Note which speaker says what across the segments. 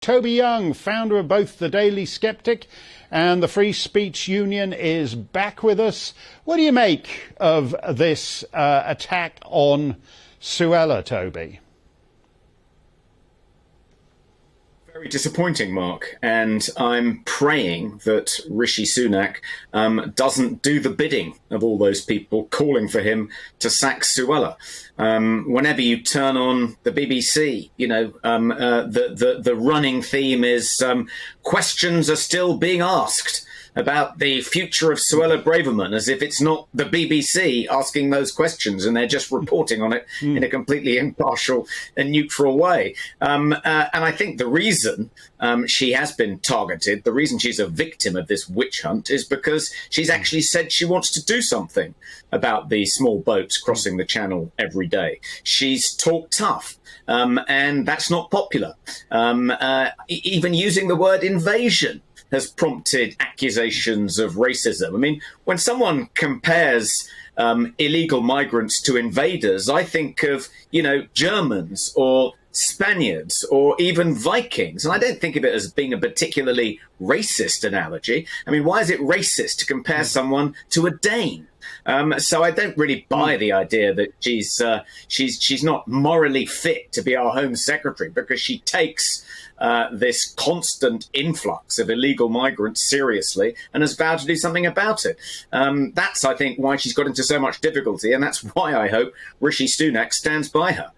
Speaker 1: Toby Young, founder of both The Daily Skeptic and the Free Speech Union, is back with us. What do you make of this attack on Suella, Toby?
Speaker 2: Very disappointing, Mark, and I'm praying that Rishi Sunak doesn't do the bidding of all those people calling for him to sack Suella. Whenever you turn on the BBC, you know, the running theme is questions are still being asked about the future of Suella Braverman, as if it's not the BBC asking those questions and they're just reporting on it in a completely impartial and neutral way. And I think the reason she has been targeted, the reason she's a victim of this witch hunt, is because she's actually said she wants to do something about the small boats crossing the channel every day. She's talked tough. And that's not popular. Even using the word invasion has prompted accusations of racism. I mean, when someone compares illegal migrants to invaders, I think of, you know, Germans or Spaniards or even Vikings. And I don't think of it as being a particularly racist analogy. I mean, why is it racist to compare someone to a Dane? So I don't really buy the idea that she's not morally fit to be our Home Secretary, because she takes this constant influx of illegal migrants seriously and has vowed to do something about it. That's, I think, why she's got into so much difficulty, and that's why I hope Rishi Sunak stands by her.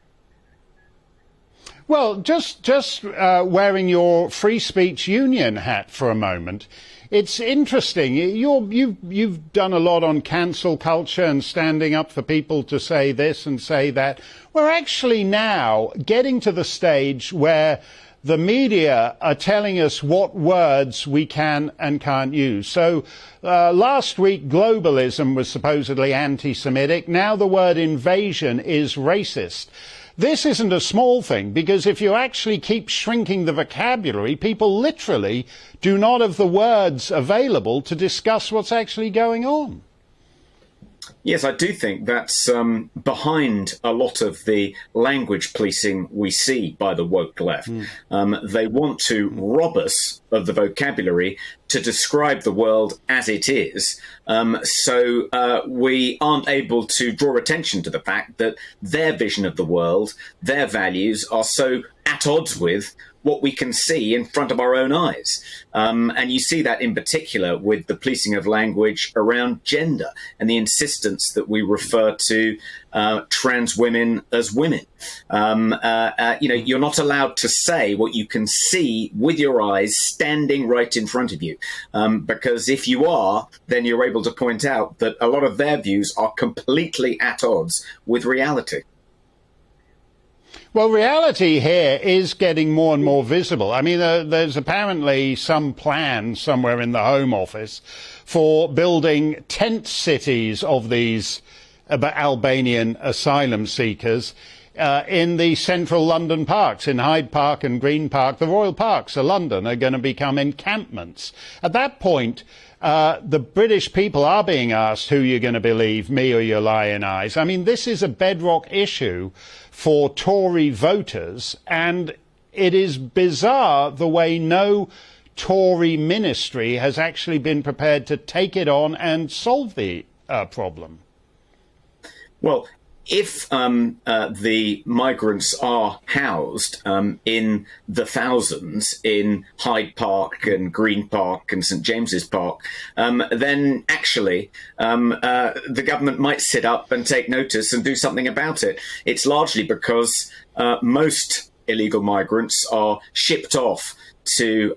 Speaker 1: Well, just wearing your Free Speech Union hat for a moment, it's interesting. You've done a lot on cancel culture and standing up for people to say this and say that. We're actually now getting to the stage where the media are telling us what words we can and can't use. So last week, globalism was supposedly anti-Semitic. Now the word invasion is racist. This isn't a small thing, because if you actually keep shrinking the vocabulary, people literally do not have the words available to discuss what's actually going on.
Speaker 2: Yes, I do think that's behind a lot of the language policing we see by the woke left. They want to rob us of the vocabulary to describe the world as it is, so we aren't able to draw attention to the fact that their vision of the world, their values, are so at odds with what we can see in front of our own eyes. And you see that in particular with the policing of language around gender and the insistence that we refer to trans women as women. You know, you're not allowed to say what you can see with your eyes standing right in front of you. Because if you are, then you're able to point out that a lot of their views are completely at odds with reality.
Speaker 1: Well, reality here is getting more and more visible. I mean, there's apparently some plan somewhere in the Home Office for building tent cities of these Albanian asylum seekers in the central London parks, in Hyde Park and Green Park. The royal parks of London are going to become encampments. At that point, the British people are being asked who you're going to believe, me or your lying eyes. I mean, this is a bedrock issue for Tory voters, and it is bizarre the way no Tory ministry has actually been prepared to take it on and solve the problem.
Speaker 2: Well, if the migrants are housed in the thousands in Hyde Park and Green Park and St James's Park, then actually the government might sit up and take notice and do something about it. It's largely because most illegal migrants are shipped off to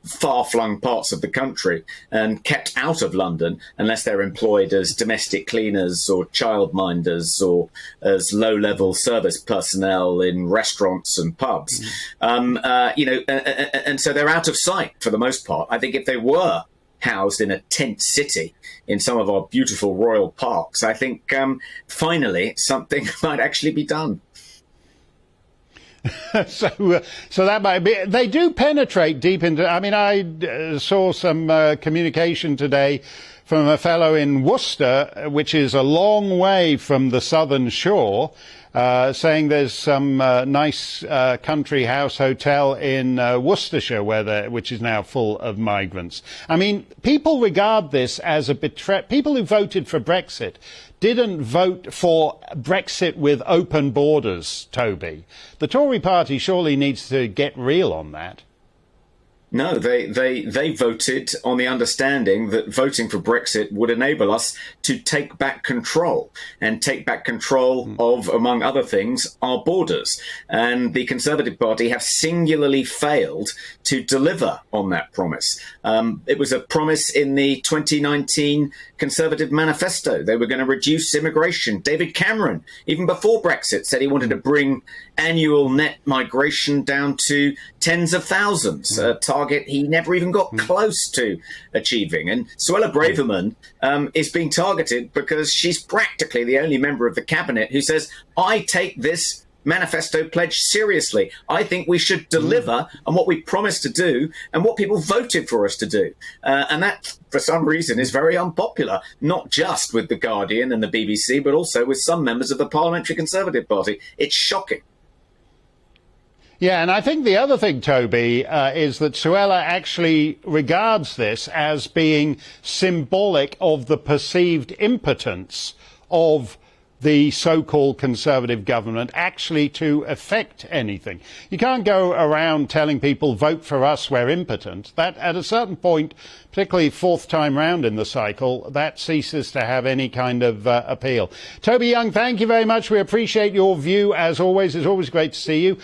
Speaker 2: far-flung parts of the country and kept out of London unless they're employed as domestic cleaners or childminders or as low-level service personnel in restaurants and pubs. You know, and so they're out of sight for the most part. I think if they were housed in a tent city in some of our beautiful royal parks, I think finally something might actually be done.
Speaker 1: So that might be. They do penetrate deep into. I mean, I saw some communication today from a fellow in Worcester, which is a long way from the southern shore, saying there's some nice country house hotel in Worcestershire which is now full of migrants. I mean, people regard this as a betrayal. People who voted for Brexit didn't vote for Brexit with open borders, Toby. The Tory party surely needs to get real on that.
Speaker 2: No, they voted on the understanding that voting for Brexit would enable us to take back control of, among other things, our borders. And the Conservative Party have singularly failed to deliver on that promise. It was a promise in the 2019 Conservative manifesto. They were going to reduce immigration. David Cameron, even before Brexit, said he wanted to bring annual net migration down to tens of thousands, a target he never even got close to achieving. And Suella Braverman is being targeted because she's practically the only member of the cabinet who says, I take this manifesto pledge seriously. I think we should deliver on what we promised to do and what people voted for us to do. And that, for some reason, is very unpopular, not just with The Guardian and the BBC, but also with some members of the Parliamentary Conservative Party. It's shocking.
Speaker 1: Yeah, and I think the other thing, Toby, is that Suella actually regards this as being symbolic of the perceived impotence of the so-called Conservative government actually to affect anything. You can't go around telling people, vote for us, we're impotent. That, at a certain point, particularly fourth time round in the cycle, that ceases to have any kind of appeal. Toby Young, thank you very much. We appreciate your view, as always. It's always great to see you.